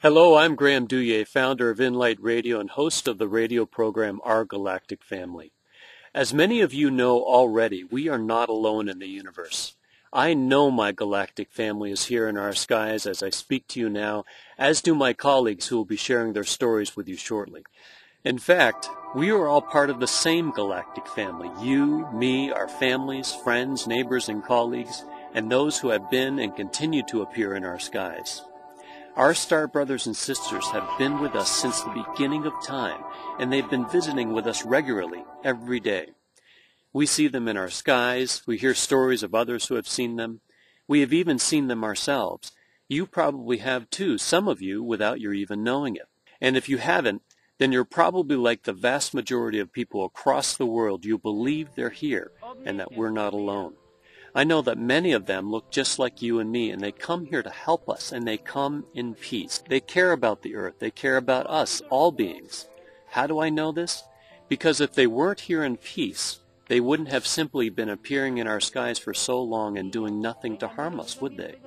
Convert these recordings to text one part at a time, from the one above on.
Hello, I'm Graham Douillet, founder of Inlight Radio and host of the radio program Our Galactic Family. As many of you know already, we are not alone in the universe. I know my galactic family is here in our skies as I speak to you now, as do my colleagues who will be sharing their stories with you shortly. In fact, we are all part of the same galactic family. You, me, our families, friends, neighbors, and colleagues, and those who have been and continue to appear in our skies. Our star brothers and sisters have been with us since the beginning of time, and they've been visiting with us regularly every day. We see them in our skies. We hear stories of others who have seen them. We have even seen them ourselves. You probably have too, some of you, without your even knowing it. And if you haven't, then you're probably like the vast majority of people across the world. You believe they're here and that we're not alone. I know that many of them look just like you and me, and they come here to help us, and they come in peace. They care about the earth. They care about us, all beings. How do I know this? Because if they weren't here in peace, they wouldn't have simply been appearing in our skies for so long and doing nothing to harm us, would they?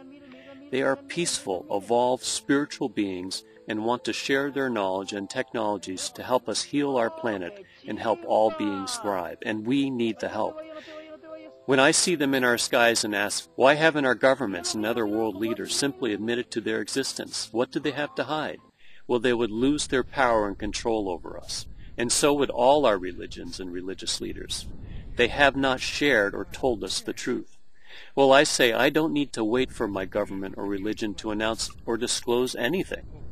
They are peaceful, evolved spiritual beings and want to share their knowledge and technologies to help us heal our planet and help all beings thrive, and we need the help. When I see them in our skies and ask, why haven't our governments and other world leaders simply admitted to their existence? What do they have to hide? Well, they would lose their power and control over us, and so would all our religions and religious leaders. They have not shared or told us the truth. Well, I say I don't need to wait for my government or religion to announce or disclose anything.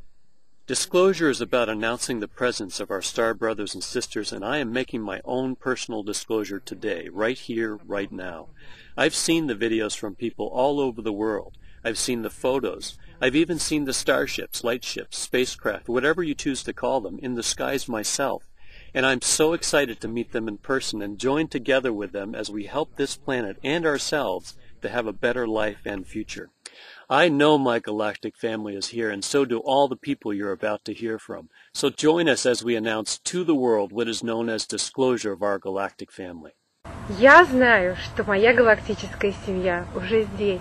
Disclosure is about announcing the presence of our star brothers and sisters, and I am making my own personal disclosure today, right here, right now. I've seen the videos from people all over the world. I've seen the photos. I've even seen the starships, lightships, spacecraft, whatever you choose to call them, in the skies myself. And I'm so excited to meet them in person and join together with them as we help this planet and ourselves to have a better life and future. I know my galactic family is here, and so do all the people you're about to hear from. So join us as we announce to the world what is known as disclosure of our galactic family. Я знаю, что моя галактическая семья уже здесь.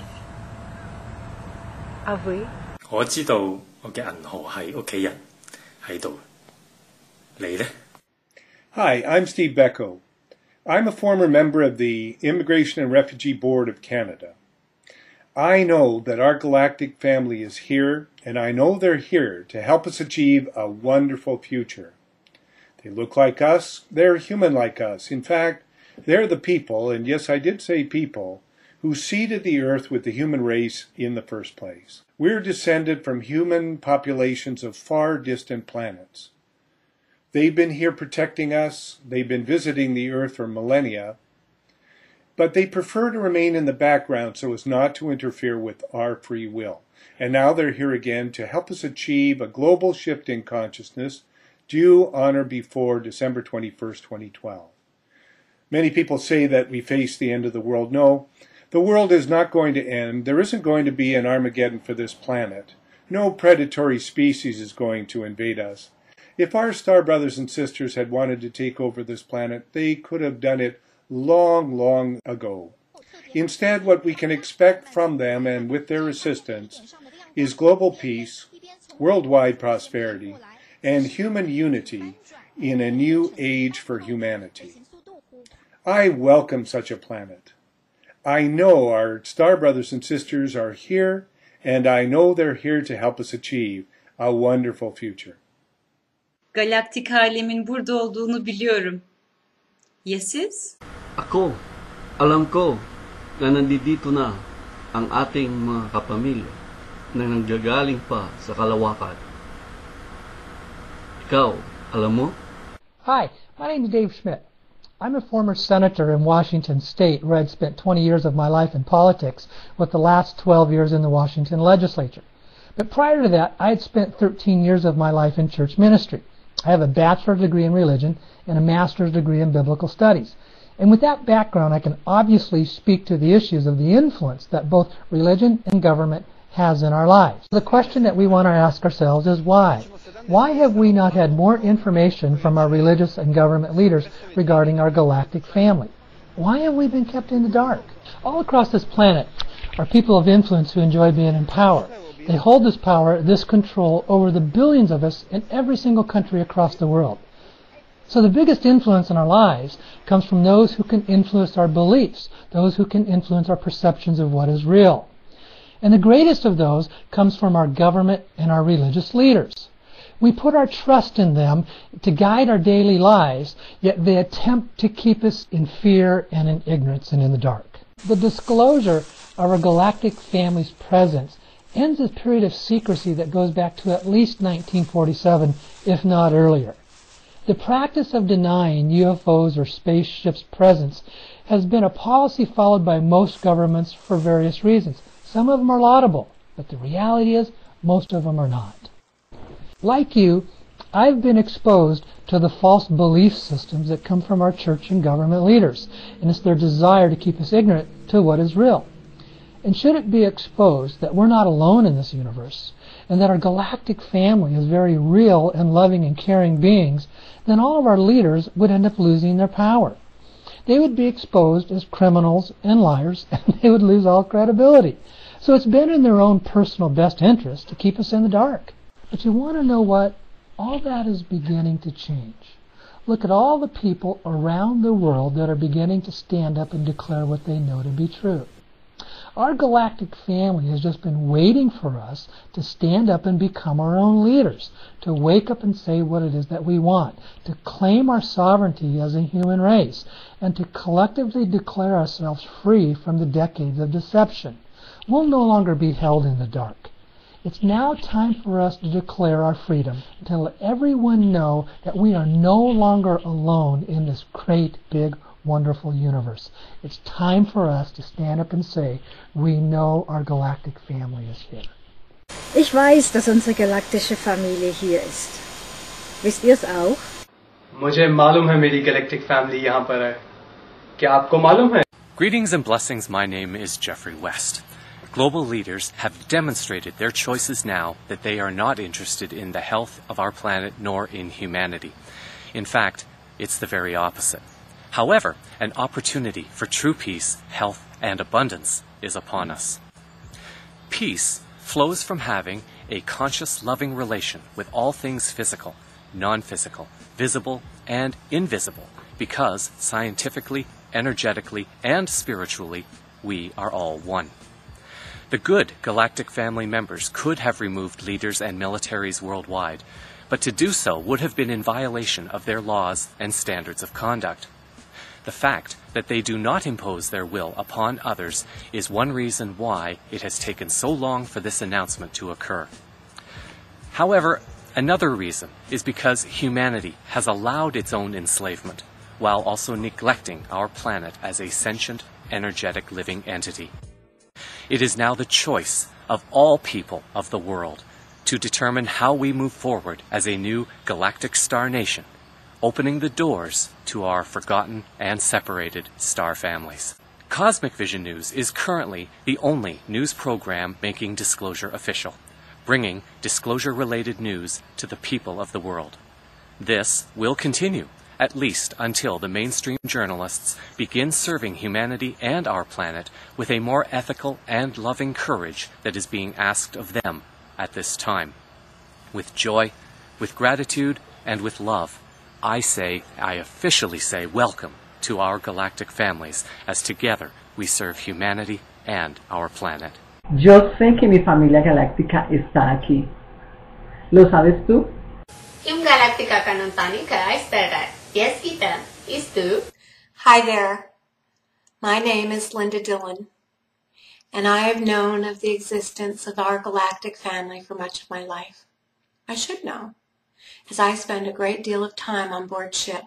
А вы? 我知道我嘅銀河系屋企人喺度。你呢? Hi, I'm Steve Becko. I'm a former member of the Immigration and Refugee Board of Canada. I know that our galactic family is here, and I know they're here to help us achieve a wonderful future. They look like us. They're human like us. In fact, they're the people, and yes, I did say people, who seeded the earth with the human race in the first place. We're descended from human populations of far distant planets. They've been here protecting us. They've been visiting the earth for millennia. But they prefer to remain in the background so as not to interfere with our free will. And now they're here again to help us achieve a global shift in consciousness due on or before December 21st, 2012. Many people say that we face the end of the world. No, the world is not going to end. There isn't going to be an Armageddon for this planet. No predatory species is going to invade us. If our star brothers and sisters had wanted to take over this planet, they could have done it long, long ago. Instead, what we can expect from them and with their assistance is global peace, worldwide prosperity, and human unity in a new age for humanity. I welcome such a planet. I know our star brothers and sisters are here, and I know they're here to help us achieve a wonderful future. Galaktik alemin burada olduğunu biliyorum. Ya siz? Ako, alam ko na nandito na ang ating mga kapamilya na nanggagaling pa sa kalawakan. Ikaw, alam mo? Hi, my name is Dave Schmidt. I'm a former senator in Washington State where I'd spent 20 years of my life in politics, with the last 12 years in the Washington legislature. But prior to that, I had spent 13 years of my life in church ministry. I have a bachelor's degree in religion and a master's degree in biblical studies. And with that background, I can obviously speak to the issues of the influence that both religion and government has in our lives. The question that we want to ask ourselves is why? Why have we not had more information from our religious and government leaders regarding our galactic family? Why have we been kept in the dark? All across this planet are people of influence who enjoy being in power. They hold this power, this control over the billions of us in every single country across the world. So the biggest influence in our lives comes from those who can influence our beliefs, those who can influence our perceptions of what is real. And the greatest of those comes from our government and our religious leaders. We put our trust in them to guide our daily lives, yet they attempt to keep us in fear and in ignorance and in the dark. The disclosure of our galactic family's presence ends a period of secrecy that goes back to at least 1947, if not earlier. The practice of denying UFOs or spaceships' presence has been a policy followed by most governments for various reasons. Some of them are laudable, but the reality is most of them are not. Like you, I've been exposed to the false belief systems that come from our church and government leaders, and it's their desire to keep us ignorant to what is real. And should it be exposed that we're not alone in this universe, and that our galactic family is very real and loving and caring beings, then all of our leaders would end up losing their power. They would be exposed as criminals and liars, and they would lose all credibility. So it's been in their own personal best interest to keep us in the dark. But you want to know what? All that is beginning to change. Look at all the people around the world that are beginning to stand up and declare what they know to be true. Our galactic family has just been waiting for us to stand up and become our own leaders, to wake up and say what it is that we want, to claim our sovereignty as a human race, and to collectively declare ourselves free from the decades of deception. We'll no longer be held in the dark. It's now time for us to declare our freedom, to let everyone know that we are no longer alone in this great, big, wonderful universe. It's time for us to stand up and say, we know our galactic family is here. Ich weiß, dass unsere galaktische Familie hier ist. Wisst ihr es auch? मुझे मालूम है मेरी galactic family यहाँ पर है. क्या आपको मालूम है? Greetings and blessings. My name is Jeffrey West. Global leaders have demonstrated their choices now that they are not interested in the health of our planet nor in humanity. In fact, it's the very opposite. However, an opportunity for true peace, health, and abundance is upon us. Peace flows from having a conscious, loving relation with all things physical, non-physical, visible, and invisible, because scientifically, energetically, and spiritually, we are all one. The good galactic family members could have removed leaders and militaries worldwide, but to do so would have been in violation of their laws and standards of conduct. The fact that they do not impose their will upon others is one reason why it has taken so long for this announcement to occur. However, another reason is because humanity has allowed its own enslavement, while also neglecting our planet as a sentient, energetic living entity. It is now the choice of all people of the world to determine how we move forward as a new galactic star nation, opening the doors to our forgotten and separated star families. Cosmic Vision News is currently the only news program making disclosure official, bringing disclosure-related news to the people of the world. This will continue, at least until the mainstream journalists begin serving humanity and our planet with a more ethical and loving courage that is being asked of them at this time. With joy, with gratitude, and with love, I officially say welcome to our galactic families, as together we serve humanity and our planet. Yo sé que mi familia galáctica está aquí. ¿Lo sabes tú? Galáctica canontánica está. Yes, Ita. Is tu? Hi there. My name is Linda Dillon, and I have known of the existence of our galactic family for much of my life. I should know, as I spend a great deal of time on board ship,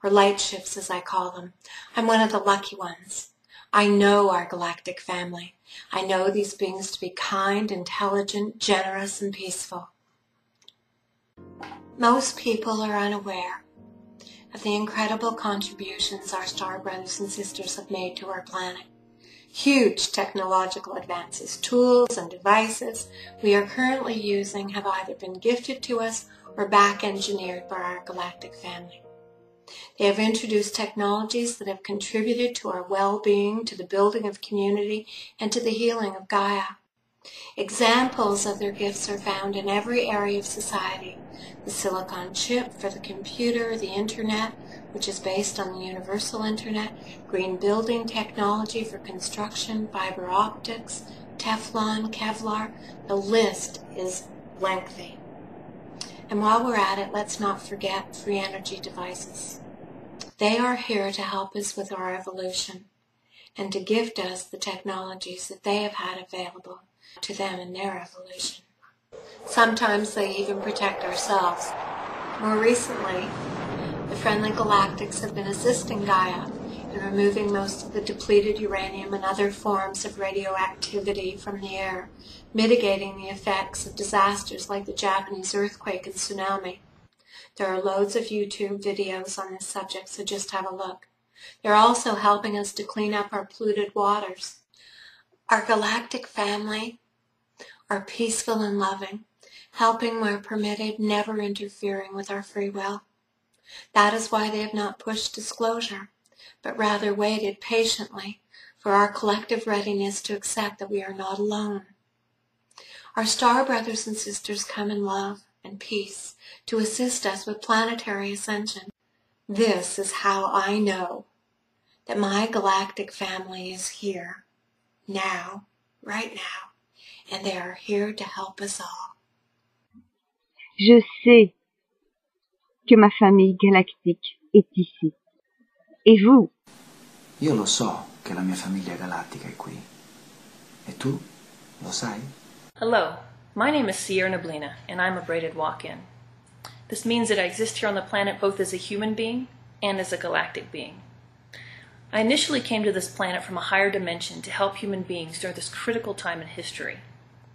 or light ships as I call them. I'm one of the lucky ones. I know our galactic family. I know these beings to be kind, intelligent, generous, and peaceful. Most people are unaware of the incredible contributions our star brothers and sisters have made to our planet. Huge technological advances, tools, and devices we are currently using have either been gifted to us or back-engineered by our galactic family. They have introduced technologies that have contributed to our well-being, to the building of community, and to the healing of Gaia. Examples of their gifts are found in every area of society. The silicon chip for the computer, the internet, which is based on the universal internet, green building technology for construction, fiber optics, Teflon, Kevlar. The list is lengthy. And while we're at it, let's not forget free energy devices. They are here to help us with our evolution and to gift us the technologies that they have had available to them in their evolution. Sometimes they even protect ourselves. More recently, the friendly galactics have been assisting Gaia in removing most of the depleted uranium and other forms of radioactivity from the air, mitigating the effects of disasters like the Japanese earthquake and tsunami. There are loads of YouTube videos on this subject, so just have a look. They're also helping us to clean up our polluted waters. Our galactic family are peaceful and loving, helping where permitted, never interfering with our free will. That is why they have not pushed disclosure, but rather waited patiently for our collective readiness to accept that we are not alone. Our star brothers and sisters come in love and peace to assist us with planetary ascension. This is how I know that my galactic family is here, now, right now, and they are here to help us all. Je sais que ma famille galactique est ici. Et vous? Io lo so che la mia famiglia galattica è qui. E tu? Lo sai? Hello, my name is Sierra Neblina, and I'm a braided walk-in. This means that I exist here on the planet both as a human being and as a galactic being. I initially came to this planet from a higher dimension to help human beings during this critical time in history.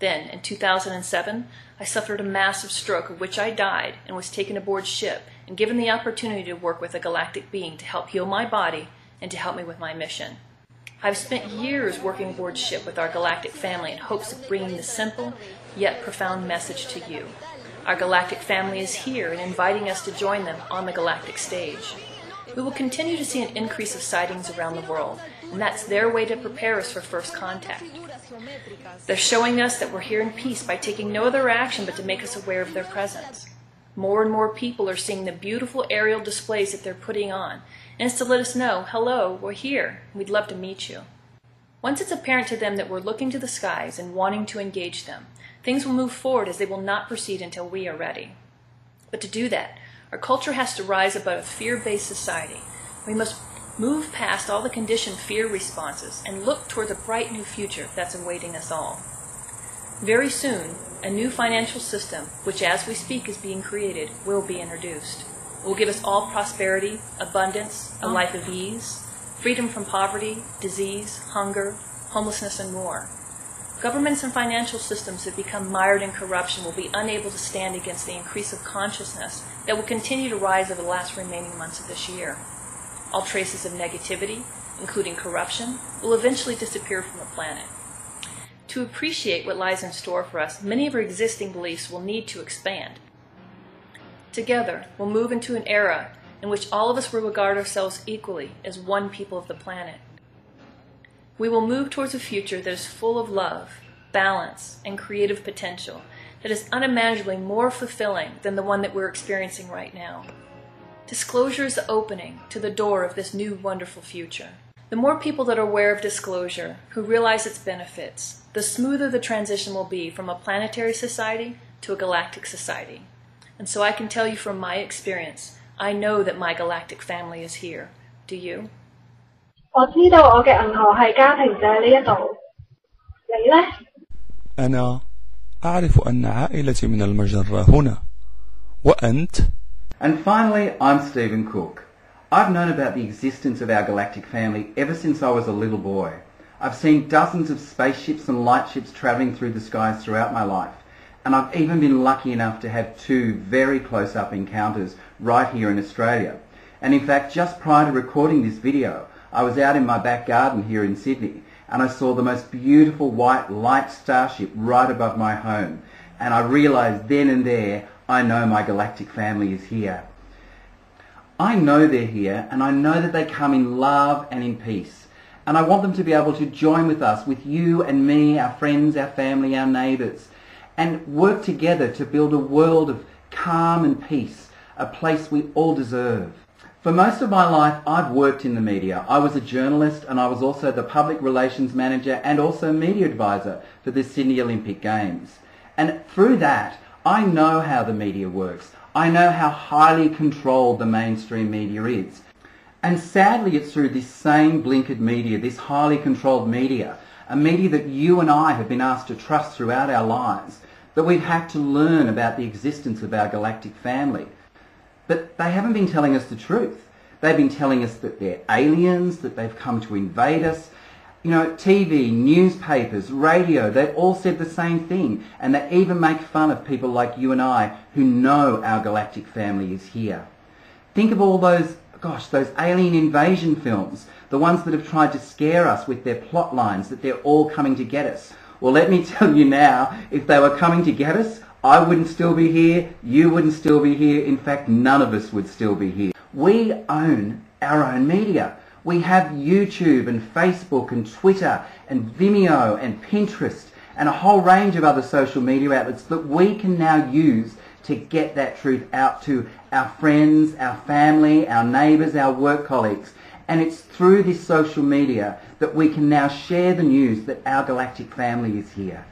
Then, in 2007, I suffered a massive stroke of which I died and was taken aboard ship and given the opportunity to work with a galactic being to help heal my body and to help me with my mission. I've spent years working aboard ship with our galactic family in hopes of bringing the simple yet profound message to you. Our galactic family is here and inviting us to join them on the galactic stage. We will continue to see an increase of sightings around the world, and that's their way to prepare us for first contact. They're showing us that we're here in peace by taking no other action but to make us aware of their presence. More and more people are seeing the beautiful aerial displays that they're putting on, and it's to let us know, hello, we're here, and we'd love to meet you. Once it's apparent to them that we're looking to the skies and wanting to engage them, things will move forward as they will not proceed until we are ready. But to do that, our culture has to rise above a fear-based society. We must move past all the conditioned fear responses and look toward the bright new future that's awaiting us all. Very soon, a new financial system, which as we speak is being created, will be introduced. It will give us all prosperity, abundance, a life of ease, freedom from poverty, disease, hunger, homelessness, and more. Governments and financial systems that become mired in corruption will be unable to stand against the increase of consciousness that will continue to rise over the last remaining months of this year. All traces of negativity, including corruption, will eventually disappear from the planet. To appreciate what lies in store for us, many of our existing beliefs will need to expand. Together, we'll move into an era in which all of us will regard ourselves equally as one people of the planet. We will move towards a future that is full of love, balance, and creative potential, that is unimaginably more fulfilling than the one that we're experiencing right now. Disclosure is the opening to the door of this new wonderful future. The more people that are aware of disclosure, who realize its benefits, the smoother the transition will be from a planetary society to a galactic society. And so I can tell you from my experience, I know that my galactic family is here. Do you? 我知道我嘅銀河系家庭就喺呢一度。你呢？أنا أعرف أن عائلتي من المجرة هنا. وأنت؟ And finally, I'm Stephen Cook. I've known about the existence of our galactic family ever since I was a little boy. I've seen dozens of spaceships and lightships travelling through the skies throughout my life, and I've even been lucky enough to have 2 very close-up encounters right here in Australia. And in fact, just prior to recording this video, I was out in my back garden here in Sydney, and I saw the most beautiful white light starship right above my home, and I realised then and there, I know my galactic family is here. I know they're here, and I know that they come in love and in peace, And I want them to be able to join with us, with you and me, our friends, our family, our neighbours, and work together to build a world of calm and peace, a place we all deserve. For most of my life, I've worked in the media. I was a journalist and I was also the public relations manager and also media advisor for the Sydney Olympic Games. And through that, I know how the media works. I know how highly controlled the mainstream media is. And sadly, it's through this same blinkered media, this highly controlled media, a media that you and I have been asked to trust throughout our lives, that we've had to learn about the existence of our galactic family. But they haven't been telling us the truth. They've been telling us that they're aliens, that they've come to invade us. You know, TV, newspapers, radio, they've all said the same thing. And they even make fun of people like you and I who know our galactic family is here. Think of all those alien invasion films, the ones that have tried to scare us with their plot lines, that they're all coming to get us. Well, let me tell you now, if they were coming to get us, I wouldn't still be here, you wouldn't still be here, in fact none of us would still be here. We own our own media. We have YouTube and Facebook and Twitter and Vimeo and Pinterest and a whole range of other social media outlets that we can now use to get that truth out to our friends, our family, our neighbours, our work colleagues. And it's through this social media that we can now share the news that our galactic family is here.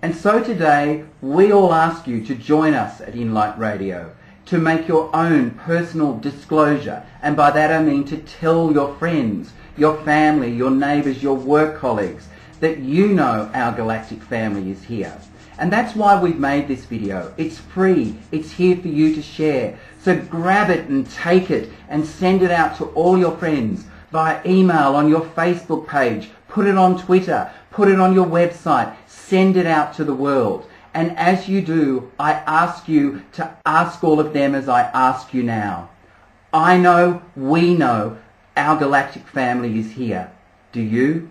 And so today, we all ask you to join us at Inlight Radio, to make your own personal disclosure, and by that I mean to tell your friends, your family, your neighbours, your work colleagues, that you know our galactic family is here. And that's why we've made this video. It's free, it's here for you to share. So grab it and take it and send it out to all your friends via email, on your Facebook page, put it on Twitter, put it on your website, send it out to the world. And as you do, I ask you to ask all of them as I ask you now. I know, we know, our galactic family is here. Do you?